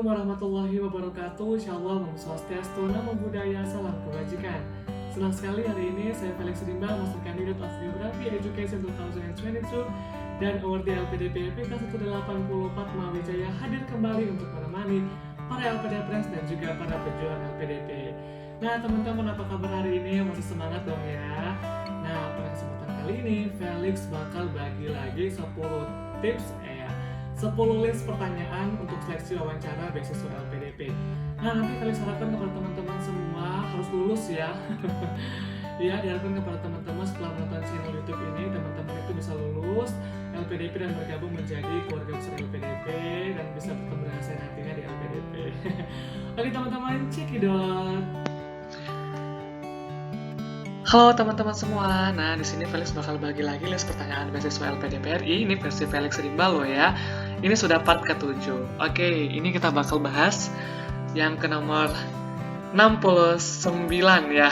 Assalamualaikum warahmatullahi wabarakatuh. Insyaallah Om Swastiastu, Namo Buddhaya, salam kebajikan. Senang sekali hari ini saya Felix Rimba, Master Candidate of Geography Education 2022 dan Award LPDP PK 184 Mawijaya hadir kembali untuk menemani para LPDPers dan juga para pejuang LPDP. Nah teman-teman, apa kabar hari ini? Masih semangat dong ya? Nah pada kesempatan kali ini Felix bakal bagi lagi 10 tips 10 list pertanyaan untuk seleksi wawancara beasiswa LPDP. Nah, nanti Felix harapkan kepada teman-teman semua harus lulus ya. Ya, diharapkan kepada teman-teman setelah menonton channel YouTube ini, teman-teman itu bisa lulus LPDP dan bergabung menjadi keluarga besar LPDP dan bisa bertemu dengan saya nantinya di LPDP. Oke teman-teman, cekidot. Halo teman-teman semua. Nah, di sini Felix bakal bagi lagi list pertanyaan beasiswa LPDPRI. Ini versi Felix Rimba loh ya. Ini sudah part ke-7. Oke, ini kita bakal bahas yang ke nomor 69 ya.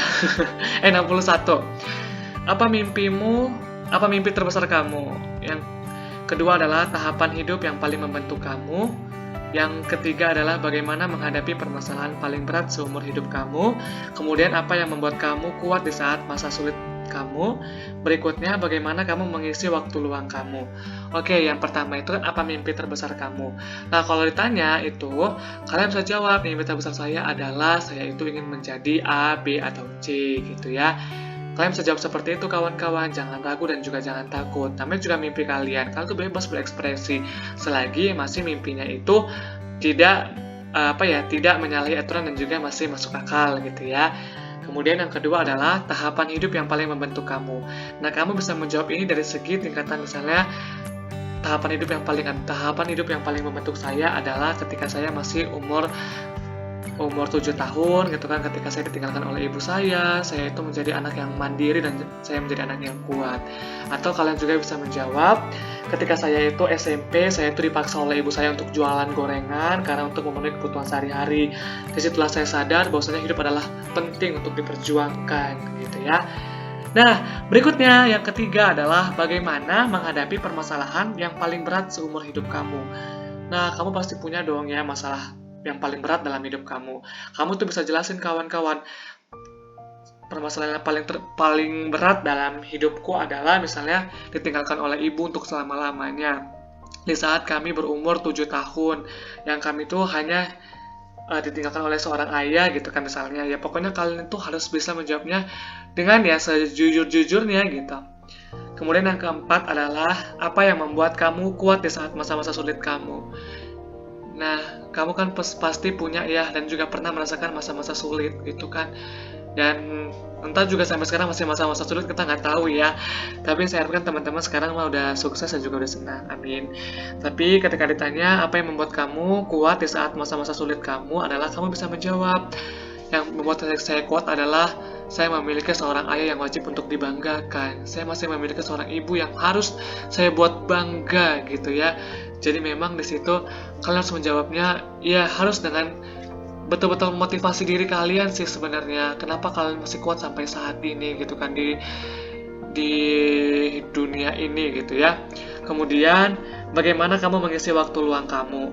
61. Apa mimpimu? Apa mimpi terbesar kamu? Yang kedua adalah tahapan hidup yang paling membentuk kamu. Yang ketiga adalah bagaimana menghadapi permasalahan paling berat seumur hidup kamu. Kemudian apa yang membuat kamu kuat di saat masa sulit kamu. Berikutnya bagaimana kamu mengisi waktu luang kamu. Oke, yang pertama itu kan apa mimpi terbesar kamu. Nah kalau ditanya itu, kalian bisa jawab mimpi terbesar saya adalah saya itu ingin menjadi A, B, atau C gitu ya. Kalian bisa jawab seperti itu kawan-kawan, jangan ragu dan juga jangan takut. Namanya juga mimpi kalian tuh bebas berekspresi selagi masih mimpinya itu tidak tidak menyalahi aturan dan juga masih masuk akal gitu ya. Kemudian yang kedua adalah tahapan hidup yang paling membentuk kamu. Nah, kamu bisa menjawab ini dari segi tingkatan misalnya tahapan hidup yang paling membentuk saya adalah ketika saya masih umur 7 tahun gitu kan, ketika saya ditinggalkan oleh ibu saya itu menjadi anak yang mandiri dan saya menjadi anak yang kuat. Atau kalian juga bisa menjawab ketika saya itu SMP, saya itu dipaksa oleh ibu saya untuk jualan gorengan karena untuk memenuhi kebutuhan sehari-hari. Disitulah saya sadar bahwasanya hidup adalah penting untuk diperjuangkan gitu ya. Nah, berikutnya yang ketiga adalah bagaimana menghadapi permasalahan yang paling berat seumur hidup kamu. Nah, kamu pasti punya dong ya masalah yang paling berat dalam hidup kamu. Kamu tuh bisa jelasin kawan-kawan, permasalahan yang paling berat dalam hidupku adalah misalnya ditinggalkan oleh ibu untuk selama-lamanya. Di saat kami berumur 7 tahun, yang kami tuh hanya ditinggalkan oleh seorang ayah gitu kan misalnya. Ya pokoknya kalian tuh harus bisa menjawabnya dengan ya sejujur-jujurnya gitu. Kemudian yang keempat adalah apa yang membuat kamu kuat di saat masa-masa sulit kamu. Nah, kamu kan pasti punya ya dan juga pernah merasakan masa-masa sulit gitu kan. Dan entah juga sampai sekarang masih masa-masa sulit, kita nggak tahu ya. Tapi saya harapkan teman-teman sekarang mah udah sukses dan juga udah senang. Amin. Tapi ketika ditanya apa yang membuat kamu kuat di saat masa-masa sulit kamu adalah kamu bisa menjawab. Yang membuat saya kuat adalah saya memiliki seorang ayah yang wajib untuk dibanggakan. Saya masih memiliki seorang ibu yang harus saya buat bangga gitu ya. Jadi memang di situ kalian harus menjawabnya ya harus dengan betul-betul motivasi diri kalian sih sebenarnya. Kenapa kalian masih kuat sampai saat ini gitu kan di dunia ini gitu ya. Kemudian bagaimana kamu mengisi waktu luang kamu.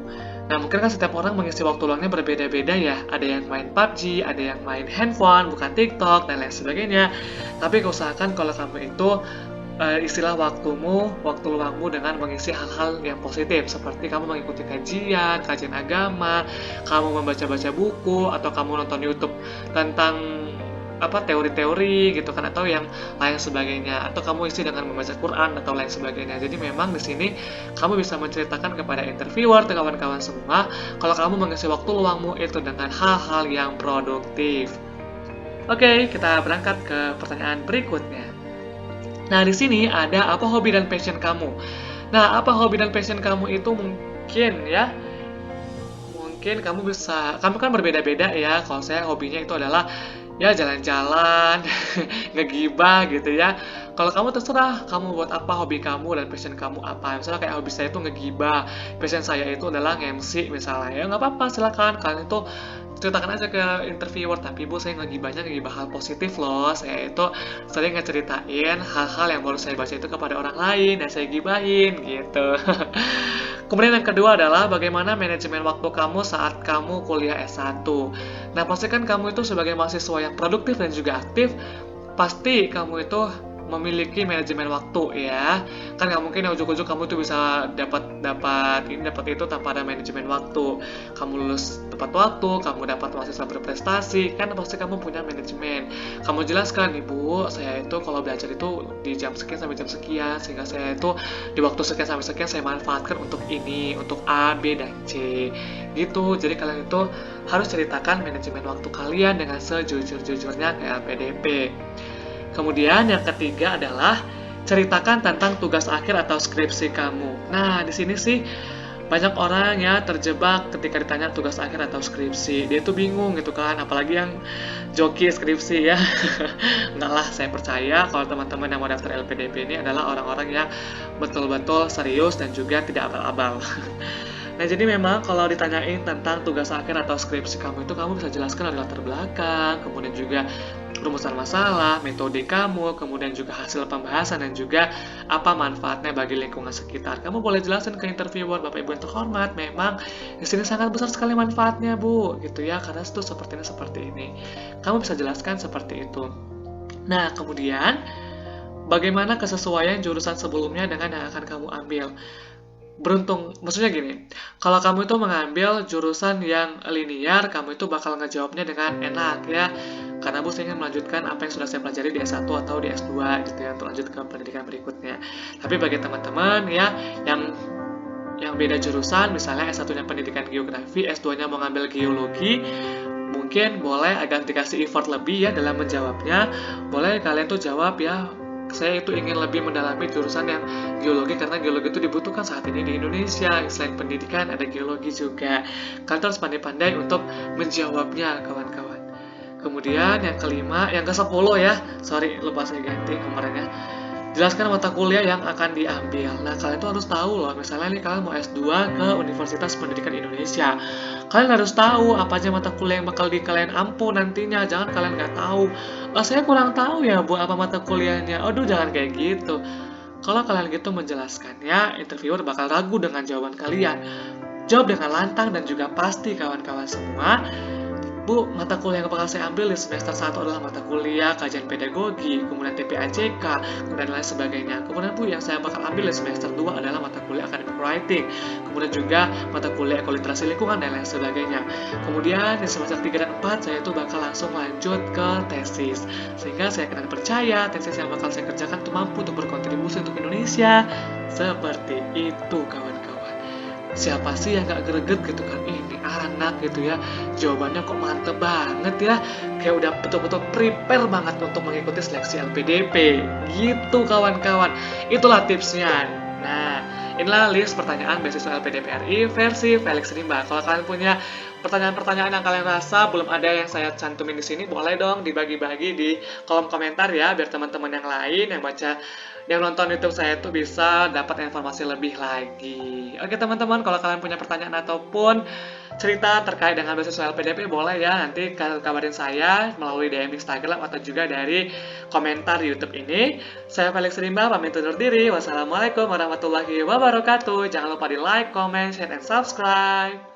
Nah mungkin kan setiap orang mengisi waktu luangnya berbeda-beda ya. Ada yang main PUBG, ada yang main handphone, bukan TikTok dan lain sebagainya. Tapi usahakan kalau kamu itu istilah waktu luangmu dengan mengisi hal-hal yang positif seperti kamu mengikuti kajian agama, kamu membaca-baca buku atau kamu nonton YouTube tentang teori-teori gitu kan atau yang lain sebagainya atau kamu isi dengan membaca Quran atau lain sebagainya. Jadi memang di sini kamu bisa menceritakan kepada interviewer atau kawan-kawan semua kalau kamu mengisi waktu luangmu itu dengan hal-hal yang produktif. Oke, kita berangkat ke pertanyaan berikutnya. Nah, di sini ada apa hobi dan passion kamu. Nah, apa hobi dan passion kamu itu mungkin kamu kan berbeda-beda ya. Kalau saya hobinya itu adalah ya jalan-jalan, ngegibah gitu ya. Kalau kamu terserah, kamu buat apa hobi kamu dan passion kamu apa. Misalnya kayak hobi saya itu ngegibah, passion saya itu adalah nge-MC misalnya. Ya nggak apa-apa, silakan kalian itu ceritakan aja ke interviewer. Tapi bu, saya ngegibah hal positif loh. Saya itu sering ngeceritain hal-hal yang baru saya baca itu kepada orang lain dan saya gibahin gitu. Kemudian yang kedua adalah bagaimana manajemen waktu kamu saat kamu kuliah S1. Nah, pastikan kamu itu sebagai mahasiswa yang produktif dan juga aktif, pasti kamu itu memiliki manajemen waktu ya. Kan nggak mungkin ya ujuk-ujuk kamu tuh bisa dapat dapat ini dapat itu tanpa ada manajemen waktu. Kamu lulus tepat waktu, kamu dapat mahasiswa berprestasi, kan pasti kamu punya manajemen. Kamu jelaskan, Ibu, saya itu kalau belajar itu di jam sekian sampai jam sekian, sehingga saya itu di waktu sekian sampai sekian saya manfaatkan untuk ini, untuk A, B, dan C. Gitu. Jadi kalian itu harus ceritakan manajemen waktu kalian dengan sejujur-jujurnya ke LPDP. Kemudian yang ketiga adalah ceritakan tentang tugas akhir atau skripsi kamu. Nah, di sini sih banyak orang ya terjebak ketika ditanya tugas akhir atau skripsi. Dia tuh bingung gitu kan, apalagi yang joki skripsi ya. Enggak lah, saya percaya kalau teman-teman yang mau daftar LPDP ini adalah orang-orang yang betul-betul serius dan juga tidak abal-abal. Nah, jadi memang kalau ditanyain tentang tugas akhir atau skripsi kamu itu, kamu bisa jelaskan dari latar belakang, kemudian juga rumusan masalah, metode kamu, kemudian juga hasil pembahasan, dan juga apa manfaatnya bagi lingkungan sekitar. Kamu boleh jelasin ke interviewer, Bapak Ibu yang terhormat, memang di sini sangat besar sekali manfaatnya, Bu, gitu ya, karena itu seperti ini. Kamu bisa jelaskan seperti itu. Nah, kemudian bagaimana kesesuaian jurusan sebelumnya dengan yang akan kamu ambil? Beruntung, maksudnya gini, kalau kamu itu mengambil jurusan yang linear, kamu itu bakal ngejawabnya dengan enak ya, karena Bu saya ingin melanjutkan apa yang sudah saya pelajari di S1 atau di S2 gitu ya, untuk lanjut ke pendidikan berikutnya. Tapi bagi teman-teman ya, yang beda jurusan, misalnya S1-nya pendidikan geografi, S2-nya mau ngambil geologi, mungkin boleh agak dikasih effort lebih ya dalam menjawabnya. Boleh kalian tuh jawab ya, saya itu ingin lebih mendalami jurusan yang geologi karena geologi itu dibutuhkan saat ini di Indonesia. Selain pendidikan ada geologi juga. Kalian harus pandai-pandai untuk menjawabnya, kawan-kawan. Kemudian yang kelima, yang ke-10 ya. Sorry, lupa saya ganti nomornya. Jelaskan mata kuliah yang akan diambil. Nah, kalian tuh harus tahu loh, misalnya nih kalian mau S2 ke Universitas Pendidikan Indonesia. Kalian harus tahu apa aja mata kuliah yang bakal kalian ampu nantinya. Jangan kalian nggak tahu. Oh, saya kurang tahu ya, Bu, apa mata kuliahnya. Aduh, jangan kayak gitu. Kalau kalian gitu menjelaskannya, interviewer bakal ragu dengan jawaban kalian. Jawab dengan lantang dan juga pasti, kawan-kawan semua. Bu, mata kuliah yang bakal saya ambil di semester 1 adalah mata kuliah kajian pedagogi, kemudian TPAJK, kemudian lain sebagainya. Kemudian Bu, yang saya bakal ambil di semester 2 adalah mata kuliah academic writing, kemudian juga mata kuliah ekoliterasi lingkungan, dan lain sebagainya. Kemudian di semester 3 dan 4, saya itu bakal langsung lanjut ke tesis. Sehingga saya akan percaya tesis yang bakal saya kerjakan itu mampu untuk berkontribusi untuk Indonesia. Seperti itu, kawan-kawan. Siapa sih yang gak greget gitu kan, ini anak gitu ya, jawabannya kok mantep banget ya, kayak udah betul-betul prepare banget untuk mengikuti seleksi LPDP gitu, kawan-kawan. Itulah tipsnya. Nah, inilah list pertanyaan beasiswa LPDP RI versi Felix Rimba. Kalau kalian punya pertanyaan-pertanyaan yang kalian rasa belum ada yang saya cantumin di sini, boleh dong dibagi-bagi di kolom komentar ya, biar teman-teman yang lain yang nonton YouTube saya tuh bisa dapat informasi lebih lagi. Oke teman-teman, kalau kalian punya pertanyaan ataupun cerita terkait dengan beasiswa LPDP, boleh ya nanti kabarin saya melalui DM Instagram atau juga dari komentar YouTube ini. Saya Felix Rimba pamit undur diri. Wassalamualaikum warahmatullahi wabarakatuh. Jangan lupa di like, comment, share, and subscribe.